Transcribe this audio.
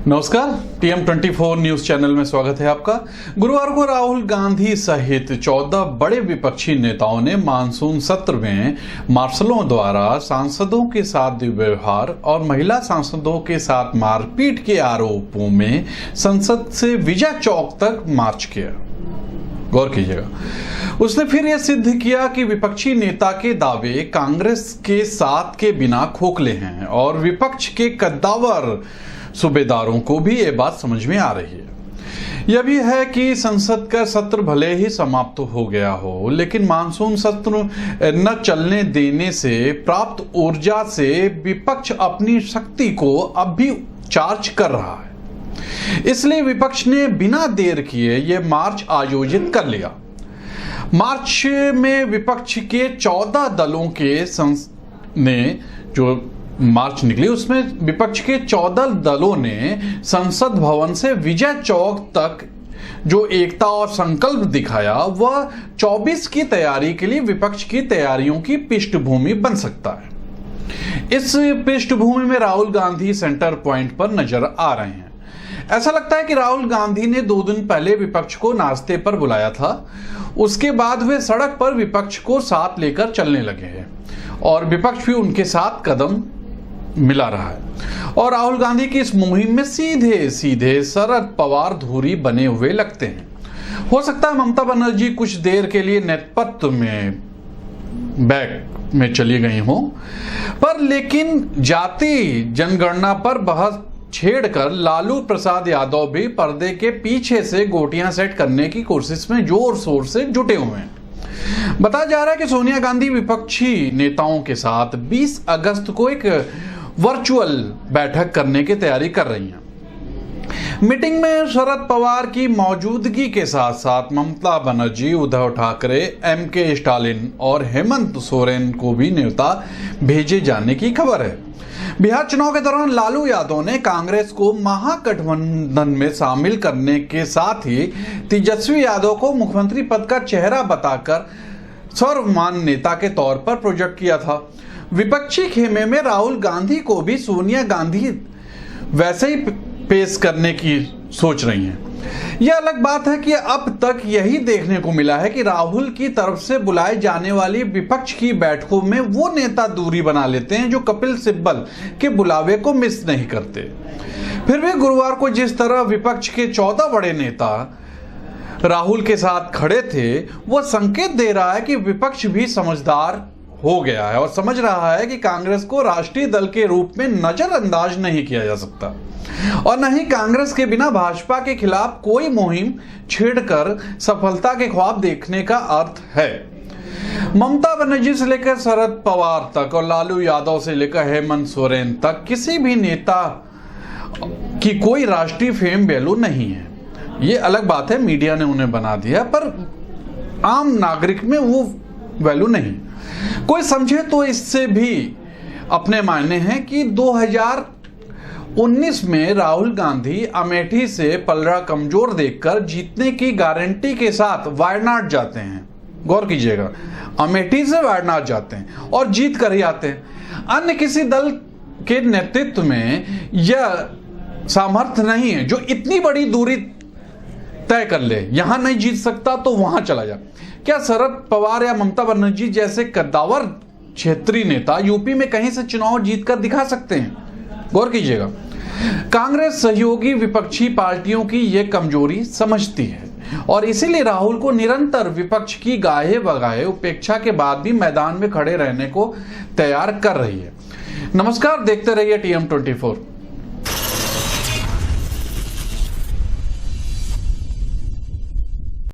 नमस्कार, TM24 news channel में स्वागत है आपका। गुरुवार को राहुल गांधी सहित 14 बड़े विपक्षी नेताओं ने मानसून सत्र में मार्शलों द्वारा सांसदों के साथ दुर्व्यवहार और महिला सांसदों के साथ मारपीट के आरोपों में संसद से विजय चौक तक मार्च किया। गौर कीजिएगा, उसने फिर यह सिद्ध किया कि विपक्षी नेता के दावे कांग्रेस के साथ के बिना खोखले हैं और विपक्ष के कद्दावर सूबेदारों को भी ये बात समझ में आ रही है। यह भी है कि संसद का सत्र भले ही समाप्त हो गया हो, लेकिन मानसून सत्र न चलने देने से प्राप्त ऊर्जा से विपक्ष अपनी शक्ति को अब भी चार्ज कर रहा है। इसलिए विपक्ष ने बिना देर किए ये मार्च आयोजित कर लिया। मार्च में विपक्ष के 14 दलों के ने जो मार्च निकली, उसमें विपक्ष के 14 दलों ने संसद भवन से विजय चौक तक जो एकता और संकल्प दिखाया, वह 24 की तैयारी के लिए विपक्ष की तैयारियों की पृष्ठभूमि बन सकता है। इस पृष्ठभूमि में राहुल गांधी सेंटर पॉइंट पर नजर आ रहे हैं। ऐसा लगता है कि राहुल गांधी ने 2 दिन पहले विपक्ष को नाश्ते पर बुलाया था, उसके बाद वे सड़क पर विपक्ष को साथ लेकर चलने लगे हैं और विपक्ष भी उनके साथ कदम मिला रहा है। और राहुल गांधी की इस मुहिम में सीधे सीधे शरद पवार धुरी बने हुए लगते हैं। हो सकता है ममता बनर्जी कुछ देर के लिए नेतृत्व में बैक में चली गई हो, पर लेकिन जाति जनगणना पर बहस छेड़कर लालू प्रसाद यादव भी पर्दे के पीछे से गोटियां सेट करने की कोशिश में जोर शोर से जुटे हुए हैं। बताया जा रहा है कि सोनिया गांधी विपक्षी नेताओं के साथ 20 अगस्त को एक वर्चुअल बैठक करने की तैयारी कर रही हैं। मीटिंग में शरद पवार की मौजूदगी के साथ साथ ममता बनर्जी, उद्धव ठाकरे, MK स्टालिन और हेमंत सोरेन को भी न्योता भेजे जाने की खबर है। बिहार चुनाव के दौरान लालू यादव ने कांग्रेस को महागठबंधन में शामिल करने के साथ ही तेजस्वी यादव को मुख्यमंत्री पद का चेहरा बताकर सर्वमान्य नेता के तौर पर प्रोजेक्ट किया था। विपक्षी खेमे में राहुल गांधी को भी सोनिया गांधी वैसे ही पेश करने की सोच रही हैं। यह अलग बात है कि अब तक यही देखने को मिला है कि राहुल की तरफ से बुलाई जाने वाली विपक्ष की बैठकों में वो नेता दूरी बना लेते हैं जो कपिल सिब्बल के बुलावे को मिस नहीं करते। फिर भी गुरुवार को जिस तरह विपक्ष के 14 बड़े नेता राहुल के साथ खड़े थे, वह संकेत दे रहा है कि विपक्ष भी समझदार हो गया है और समझ रहा है कि कांग्रेस को राष्ट्रीय दल के रूप में नजरअंदाज नहीं किया जा सकता और न ही कांग्रेस के बिना भाजपा के खिलाफ कोई मुहिम छेड़कर सफलता के ख्वाब देखने का अर्थ है। ममता बनर्जी से लेकर शरद पवार तक और लालू यादव से लेकर हेमंत सोरेन तक किसी भी नेता की कोई राष्ट्रीय फेम वैल्यू नहीं है। ये अलग बात है, मीडिया ने उन्हें बना दिया, पर आम नागरिक में वो वैल्यू नहीं। कोई समझे तो इससे भी अपने मायने हैं कि 2019 में राहुल गांधी अमेठी से पलड़ा कमजोर देखकर जीतने की गारंटी के साथ वायनाड जाते हैं। गौर कीजिएगा, अमेठी से वायनाड जाते हैं और जीत कर ही आते हैं। अन्य किसी दल के नेतृत्व में यह सामर्थ्य नहीं है जो इतनी बड़ी दूरी तय कर ले, यहां नहीं जीत सकता तो वहां चला जा। क्या शरद पवार या ममता बनर्जी जैसे कद्दावर क्षेत्रीय नेता यूपी में कहीं से चुनाव जीतकर दिखा सकते हैं? गौर कीजिएगा, कांग्रेस सहयोगी विपक्षी पार्टियों की यह कमजोरी समझती है और इसीलिए राहुल को निरंतर विपक्ष की गाहे बगाहे उपेक्षा के बाद भी मैदान में खड़े रहने को तैयार कर रही है। नमस्कार, देखते रहिए TM24।